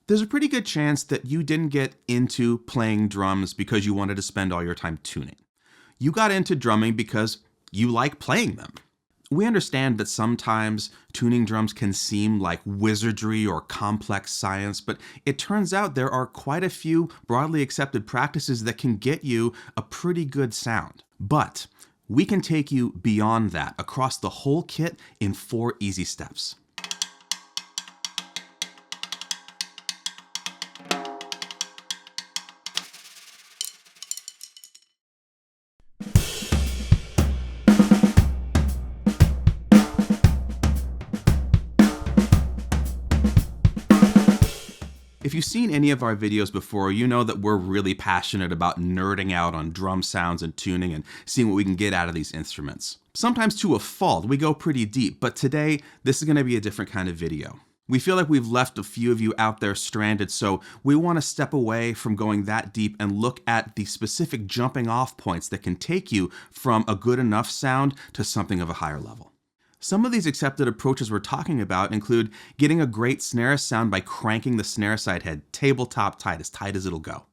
There's a pretty good chance that you didn't get into playing drums because you wanted to spend all your time tuning. You got into drumming because you like playing them. We understand that sometimes tuning drums can seem like wizardry or complex science, but it turns out there are quite a few broadly accepted practices that can get you a pretty good sound. But we can take you beyond that across the whole kit in 4 easy steps. If you've seen any of our videos before, you know that we're really passionate about nerding out on drum sounds and tuning and seeing what we can get out of these instruments. Sometimes to a fault, we go pretty deep, but today this is going to be a different kind of video. We feel like we've left a few of you out there stranded, so we want to step away from going that deep and look at the specific jumping off points that can take you from a good enough sound to something of a higher level. Some of these accepted approaches we're talking about include getting a great snare sound by cranking the snare side head tabletop tight as it'll go.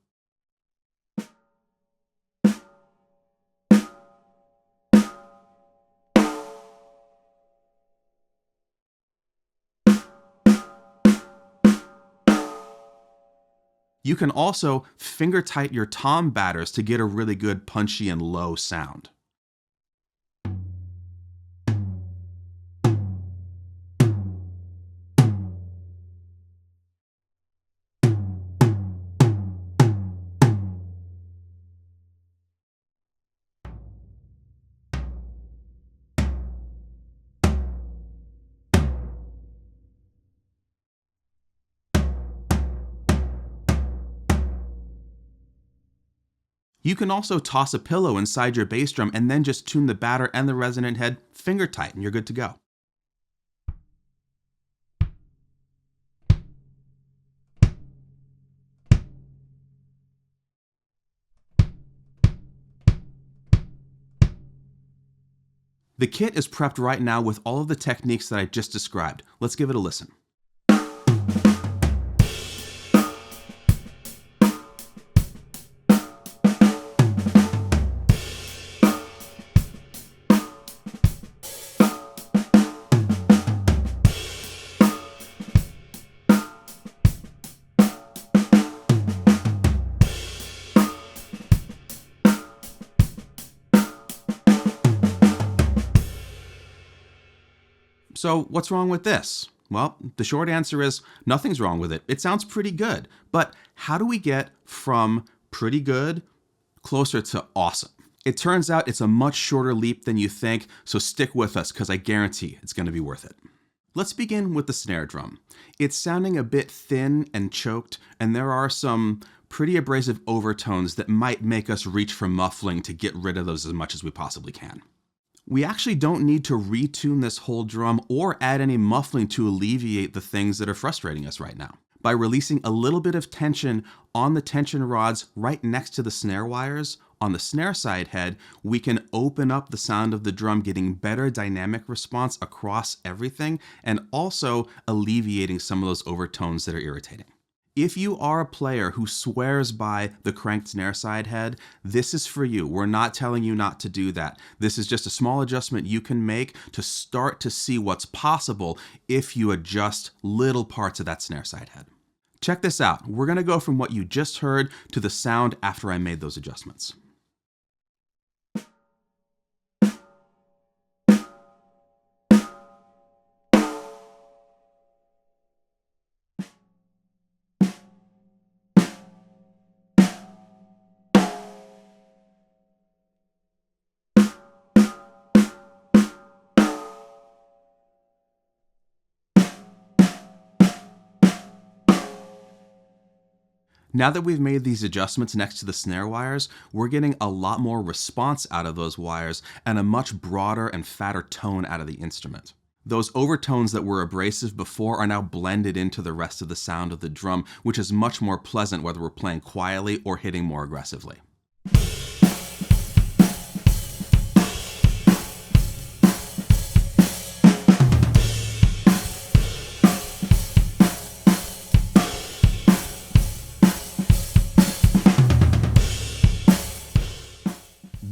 You can also finger tight your tom batters to get a really good punchy and low sound. You can also toss a pillow inside your bass drum and then just tune the batter and the resonant head finger tight and you're good to go. The kit is prepped right now with all of the techniques that I just described. Let's give it a listen. So what's wrong with this? Well, the short answer is nothing's wrong with it. It sounds pretty good. But how do we get from pretty good closer to awesome? It turns out it's a much shorter leap than you think, so stick with us because I guarantee it's going to be worth it. Let's begin with the snare drum. It's sounding a bit thin and choked, and there are some pretty abrasive overtones that might make us reach for muffling to get rid of those as much as we possibly can. We actually don't need to retune this whole drum or add any muffling to alleviate the things that are frustrating us right now. By releasing a little bit of tension on the tension rods right next to the snare wires on the snare side head, we can open up the sound of the drum, getting better dynamic response across everything and also alleviating some of those overtones that are irritating. If you are a player who swears by the cranked snare side head, this is for you. We're not telling you not to do that. This is just a small adjustment you can make to start to see what's possible if you adjust little parts of that snare side head. Check this out. We're going to go from what you just heard to the sound after I made those adjustments. Now that we've made these adjustments next to the snare wires, we're getting a lot more response out of those wires and a much broader and fatter tone out of the instrument. Those overtones that were abrasive before are now blended into the rest of the sound of the drum, which is much more pleasant whether we're playing quietly or hitting more aggressively.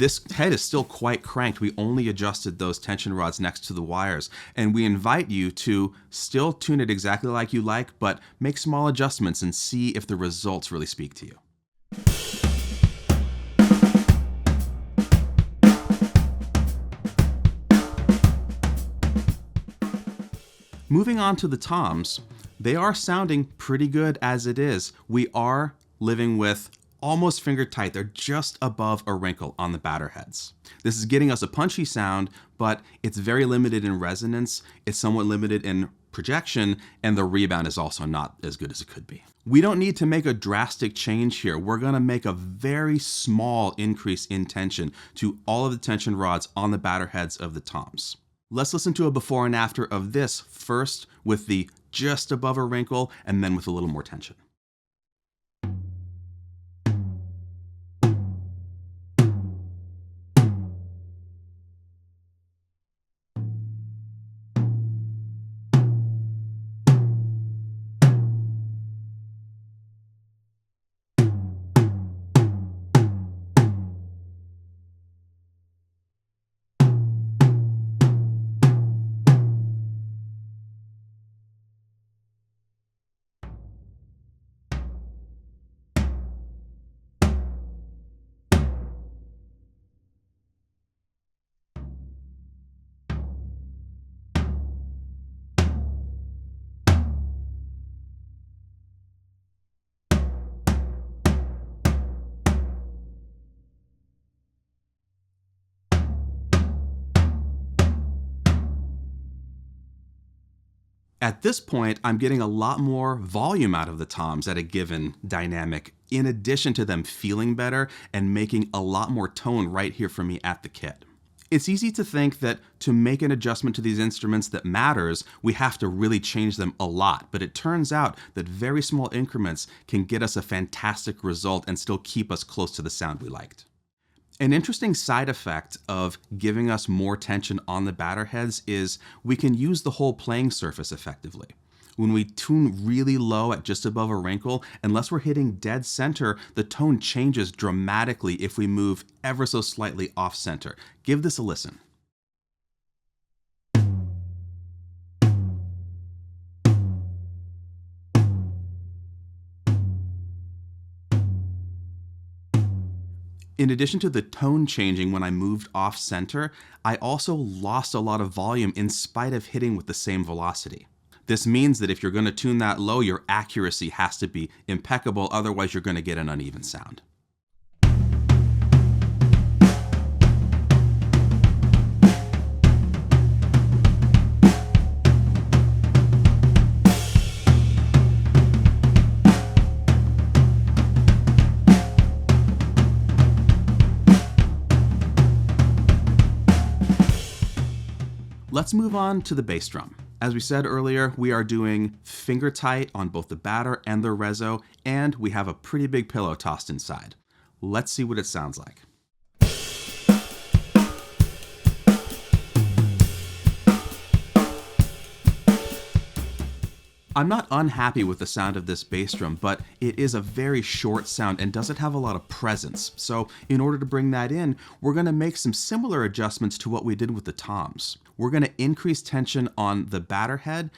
This head is still quite cranked. We only adjusted those tension rods next to the wires, and we invite you to still tune it exactly like you like, but make small adjustments and see if the results really speak to you. Moving on to the toms, they are sounding pretty good as it is. We are living with almost finger tight. They're just above a wrinkle on the batter heads. This is getting us a punchy sound, but it's very limited in resonance. It's somewhat limited in projection, and the rebound is also not as good as it could be. We don't need to make a drastic change here. We're going to make a very small increase in tension to all of the tension rods on the batter heads of the toms. Let's listen to a before and after of this, first with the just above a wrinkle and then with a little more tension. At this point, I'm getting a lot more volume out of the toms at a given dynamic, in addition to them feeling better and making a lot more tone right here for me at the kit. It's easy to think that to make an adjustment to these instruments that matters, we have to really change them a lot, but it turns out that very small increments can get us a fantastic result and still keep us close to the sound we liked. An interesting side effect of giving us more tension on the batter heads is we can use the whole playing surface effectively. When we tune really low at just above a wrinkle, unless we're hitting dead center, the tone changes dramatically if we move ever so slightly off center. Give this a listen. In addition to the tone changing when I moved off center, I also lost a lot of volume in spite of hitting with the same velocity. This means that if you're going to tune that low, your accuracy has to be impeccable, otherwise you're going to get an uneven sound. Let's move on to the bass drum. As we said earlier, we are doing finger tight on both the batter and the reso, and we have a pretty big pillow tossed inside. Let's see what it sounds like. I'm not unhappy with the sound of this bass drum, but it is a very short sound and doesn't have a lot of presence. So in order to bring that in, we're going to make some similar adjustments to what we did with the toms. We're going to increase tension on the batter head,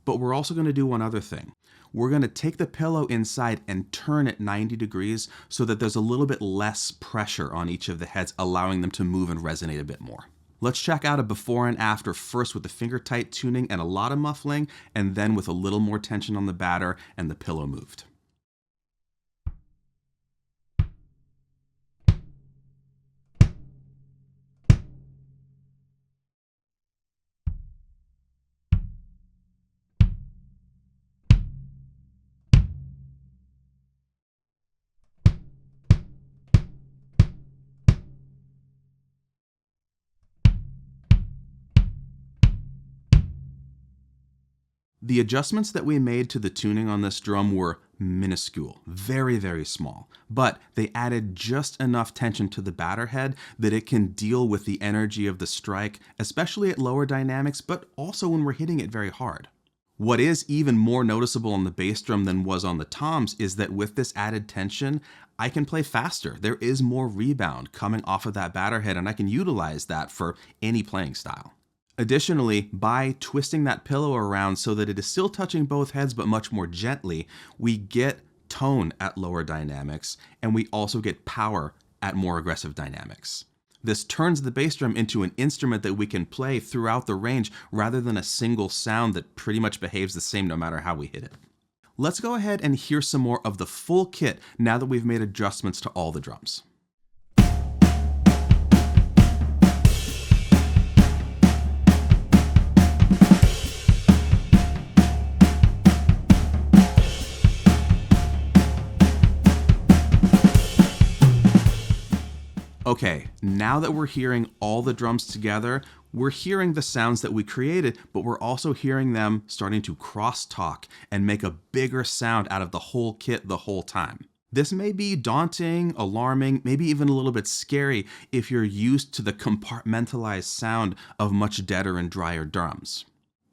but we're also going to do one other thing. We're going to take the pillow inside and turn it 90 degrees so that there's a little bit less pressure on each of the heads, allowing them to move and resonate a bit more. Let's check out a before and after, first with the finger tight tuning and a lot of muffling, and then with a little more tension on the batter and the pillow moved. The adjustments that we made to the tuning on this drum were minuscule, very, very small, but they added just enough tension to the batter head that it can deal with the energy of the strike, especially at lower dynamics, but also when we're hitting it very hard. What is even more noticeable on the bass drum than was on the toms is that with this added tension, I can play faster. There is more rebound coming off of that batter head, and I can utilize that for any playing style. Additionally, by twisting that pillow around so that it is still touching both heads but much more gently, we get tone at lower dynamics, and we also get power at more aggressive dynamics. This turns the bass drum into an instrument that we can play throughout the range rather than a single sound that pretty much behaves the same no matter how we hit it. Let's go ahead and hear some more of the full kit now that we've made adjustments to all the drums. Okay, now that we're hearing all the drums together, we're hearing the sounds that we created, but we're also hearing them starting to crosstalk and make a bigger sound out of the whole kit the whole time. This may be daunting, alarming, maybe even a little bit scary if you're used to the compartmentalized sound of much deader and drier drums.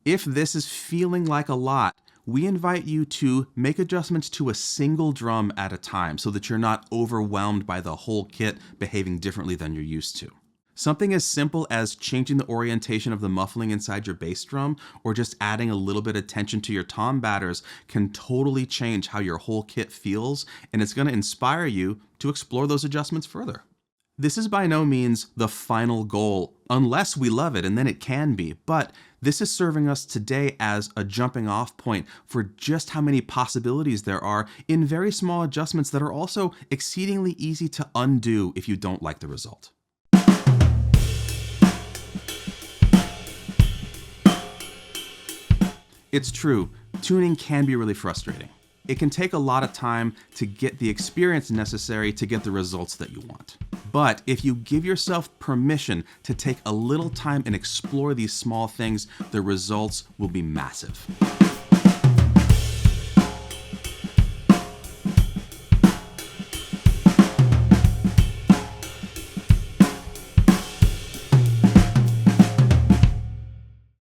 If this is feeling like a lot, we invite you to make adjustments to a single drum at a time so that you're not overwhelmed by the whole kit behaving differently than you're used to. Something as simple as changing the orientation of the muffling inside your bass drum or just adding a little bit of tension to your tom batters can totally change how your whole kit feels, and it's going to inspire you to explore those adjustments further. This is by no means the final goal, unless we love it, and then it can be, but this is serving us today as a jumping off point for just how many possibilities there are in very small adjustments that are also exceedingly easy to undo if you don't like the result. It's true, tuning can be really frustrating. It can take a lot of time to get the experience necessary to get the results that you want. But if you give yourself permission to take a little time and explore these small things, the results will be massive.